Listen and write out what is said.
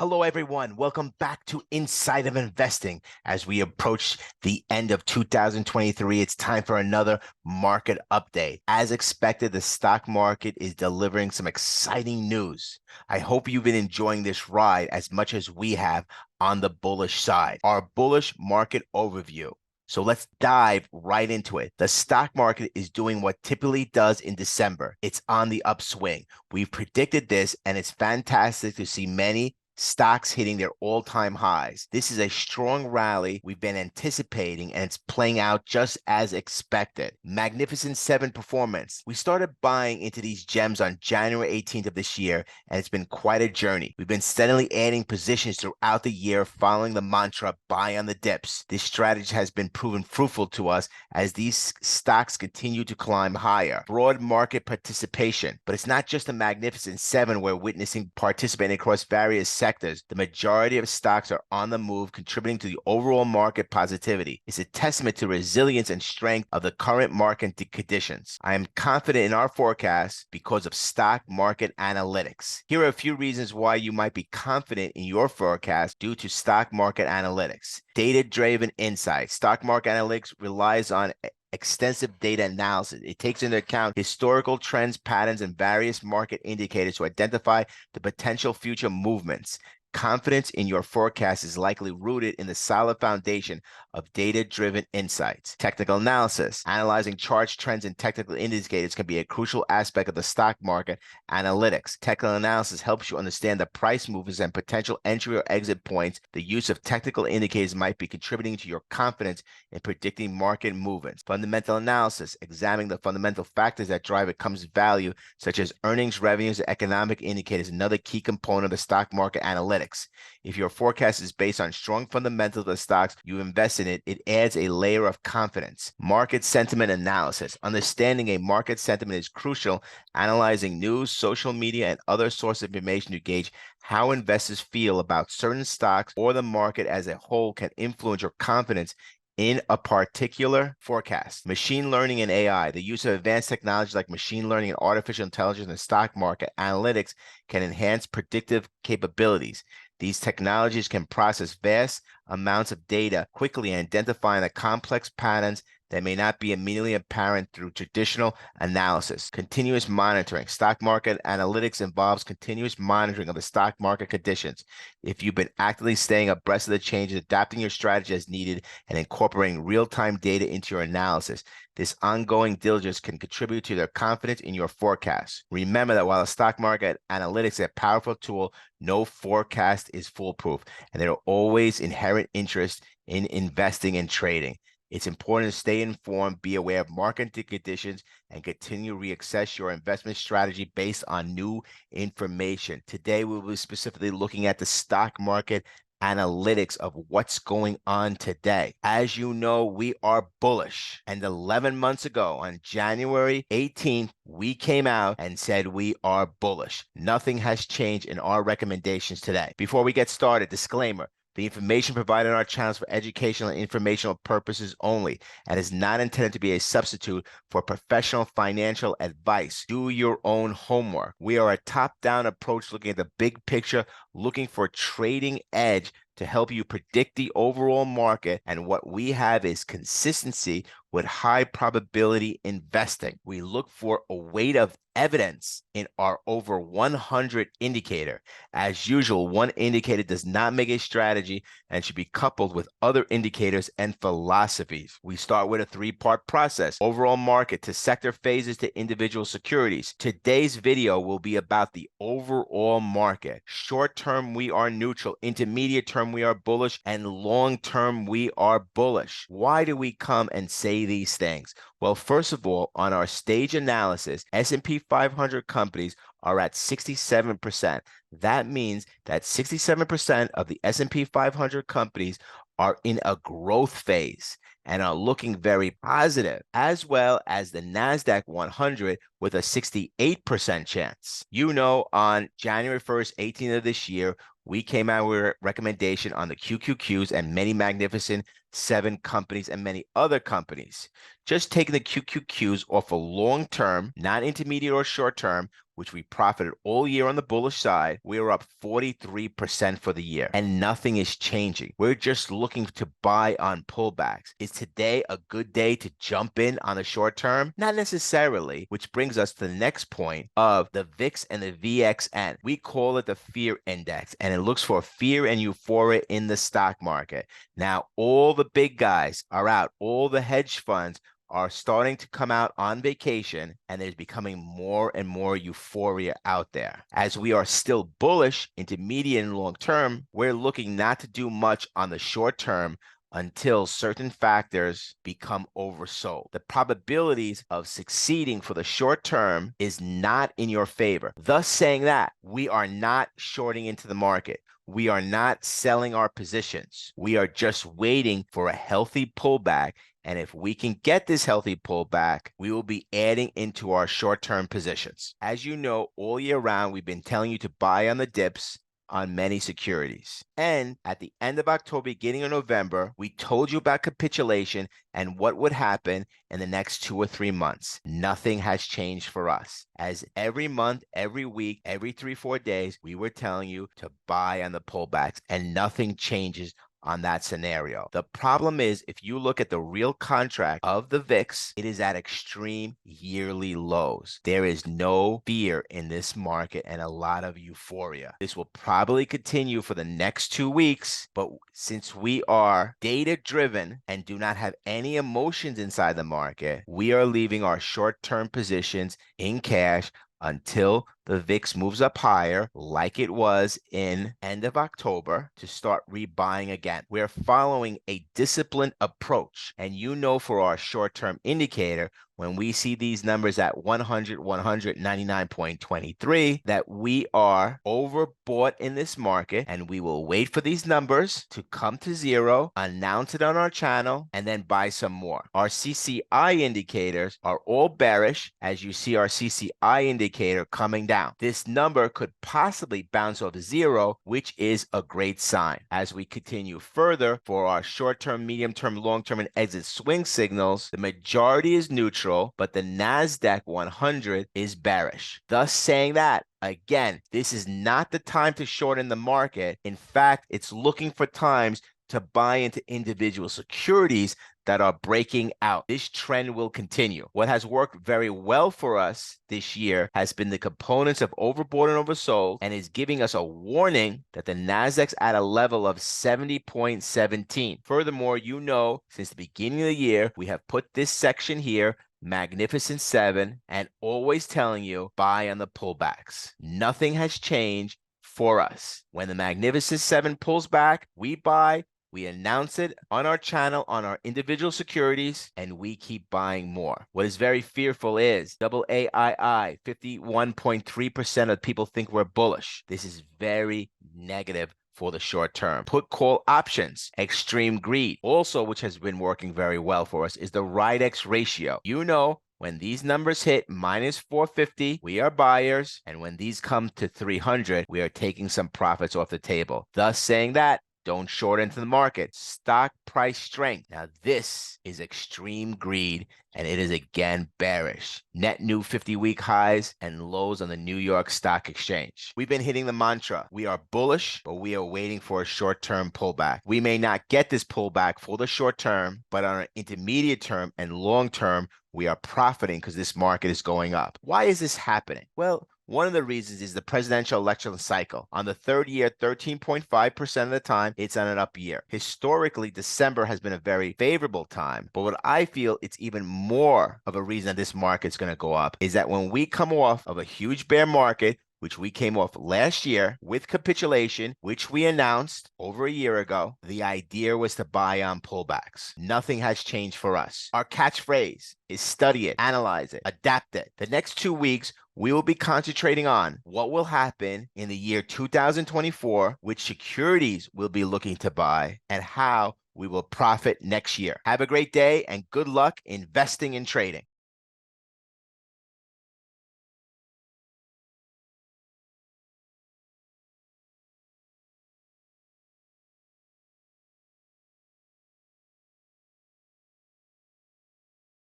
Hello, everyone. Welcome back to Inside of Investing. As we approach the end of 2023, it's time for another market update. As expected, the stock market is delivering some exciting news. I hope you've been enjoying this ride as much as we have on the bullish side. Our bullish market overview. So let's dive right into it. The stock market is doing what typically does in December. It's on the upswing. We've predicted this, and it's fantastic to see many stocks hitting their all-time highs. This is a strong rally we've been anticipating, and it's playing out just as expected. Magnificent 7 performance. We started buying into these gems on January 18th of this year, and it's been quite a journey. We've been steadily adding positions throughout the year, following the mantra, buy on the dips. This strategy has been proven fruitful to us as these stocks continue to climb higher. Broad market participation. But it's not just a Magnificent 7 we're witnessing participating across various sectors. The majority of stocks are on the move, contributing to the overall market positivity. It's a testament to resilience and strength of the current market conditions. I am confident in our forecast because of stock market analytics. Here are a few reasons why you might be confident in your forecast due to stock market analytics. Data-driven insight. Stock market analytics relies on extensive data analysis. It takes into account historical trends, patterns, and various market indicators to identify the potential future movements. Confidence in your forecast is likely rooted in the solid foundation of data-driven insights. Technical analysis. Analyzing charts, trends, and technical indicators can be a crucial aspect of the stock market analytics. Technical analysis helps you understand the price movements and potential entry or exit points. The use of technical indicators might be contributing to your confidence in predicting market movements. Fundamental analysis. Examining the fundamental factors that drive a company's value, such as earnings, revenues, and economic indicators, another key component of the stock market analytics. If your forecast is based on strong fundamentals of the stocks you invest in, it adds a layer of confidence. Market sentiment analysis. Understanding a market sentiment is crucial. Analyzing news, social media, and other sources of information to gauge how investors feel about certain stocks or the market as a whole can influence your confidence in a particular forecast. Machine learning and AI. The use of advanced technologies like machine learning and artificial intelligence in the stock market analytics can enhance predictive capabilities. These technologies can process vast amounts of data quickly and identify the complex patterns that may not be immediately apparent through traditional analysis. Continuous monitoring. Stock market analytics involves continuous monitoring of the stock market conditions. If you've been actively staying abreast of the changes, adapting your strategy as needed, and incorporating real-time data into your analysis, this ongoing diligence can contribute to their confidence in your forecast. Remember that while the stock market analytics is a powerful tool, no forecast is foolproof, and there are always inherent interests in investing and trading. It's important to stay informed, be aware of market conditions, and continue to reassess your investment strategy based on new information. Today, we will be specifically looking at the stock market analytics of what's going on today. As you know, we are bullish. And 11 months ago, on January 18th, we came out and said we are bullish. Nothing has changed in our recommendations today. Before we get started, disclaimer. The information provided on our channels for educational and informational purposes only and is not intended to be a substitute for professional financial advice. Do your own homework. We are a top-down approach looking at the big picture, looking for trading edge to help you predict the overall market, and what we have is consistency with high probability investing. We look for a weight of evidence in our over 100 indicator. As usual, one indicator does not make a strategy and should be coupled with other indicators and philosophies. We start with a 3-part process: overall market to sector phases to individual securities. Today's video will be about the overall market. Short term, we are neutral. Intermediate term, we are bullish. And long term, we are bullish. Why do we come and say these things? Well, first of all, on our stage analysis, S&P 500 companies are at 67%. That means that 67% of the S&P 500 companies are in a growth phase and are looking very positive, as well as the NASDAQ 100 with a 68% chance. You know, on January 1st, 18th of this year, we came out with a recommendation on the QQQs and many magnificent 7 companies, and many other companies. Just taking the QQQs off a long-term, not intermediate or short-term, which we profited all year on the bullish side, we are up 43% for the year, and nothing is changing. We're just looking to buy on pullbacks. Is today a good day to jump in on the short term? Not necessarily, which brings us to the next point of the VIX and the VXN. We call it the fear index, and it looks for fear and euphoria in the stock market. Now, all the big guys are out. All the hedge funds are starting to come out on vacation, and there's becoming more and more euphoria out there. As we are still bullish, intermediate and long term, we're looking not to do much on the short term until certain factors become oversold. The probabilities of succeeding for the short term is not in your favor. Thus saying that, we are not shorting into the market. We are not selling our positions. We are just waiting for a healthy pullback. And if we can get this healthy pullback, we will be adding into our short-term positions. As you know, all year round, we've been telling you to buy on the dips on many securities. And at the end of October, beginning of November, we told you about capitulation and what would happen in the next 2 or 3 months. Nothing has changed for us. As every month, every week, every 3-4 days, we were telling you to buy on the pullbacks, and nothing changes on that scenario. The problem is, if you look at the real contract of the VIX, it is at extreme yearly lows. There is no fear in this market and a lot of euphoria. This will probably continue for the next 2 weeks, but since we are data driven and do not have any emotions inside the market, we are leaving our short-term positions in cash until the VIX moves up higher, like it was in end of October, to start rebuying again. We're following a disciplined approach. And you know, for our short-term indicator, when we see these numbers at 100, 199.23, that we are overbought in this market, and we will wait for these numbers to come to zero, announce it on our channel, and then buy some more. Our CCI indicators are all bearish, as you see our CCI indicator coming down. This number could possibly bounce off zero, which is a great sign. As we continue further for our short-term, medium-term, long-term, and exit swing signals, the majority is neutral, but the NASDAQ 100 is bearish. Thus saying that, again, this is not the time to short in the market. In fact, it's looking for times to buy into individual securities that are breaking out. This trend will continue. What has worked very well for us this year has been the components of overbought and oversold, and is giving us a warning that the Nasdaq's at a level of 70.17. Furthermore, you know, since the beginning of the year, we have put this section here, Magnificent 7, and always telling you, buy on the pullbacks. Nothing has changed for us. When the Magnificent 7 pulls back, we buy. We announce it on our channel, on our individual securities, and we keep buying more. What is very fearful is AAII, 51.3% of people think we're bullish. This is very negative for the short term. Put call options, extreme greed. Also, which has been working very well for us, is the RIDEX ratio. You know, when these numbers hit minus 450, we are buyers. And when these come to 300, we are taking some profits off the table. Thus saying that, don't short into the market. Stock price strength. Now, this is extreme greed, and it is again bearish. Net new 50-week highs and lows on the New York Stock Exchange. We've been hitting the mantra. We are bullish, but we are waiting for a short-term pullback. We may not get this pullback for the short term, but on an intermediate term and long term, we are profiting because this market is going up. Why is this happening? Well, one of the reasons is the presidential election cycle. On the third year, 13.5% of the time, it's on an up year. Historically, December has been a very favorable time. But what I feel it's even more of a reason that this market's going to go up is that when we come off of a huge bear market, which we came off last year with capitulation, which we announced over a year ago, the idea was to buy on pullbacks. Nothing has changed for us. Our catchphrase is study it, analyze it, adapt it. The next 2 weeks, we will be concentrating on what will happen in the year 2024, which securities we'll be looking to buy, and how we will profit next year. Have a great day and good luck investing and trading.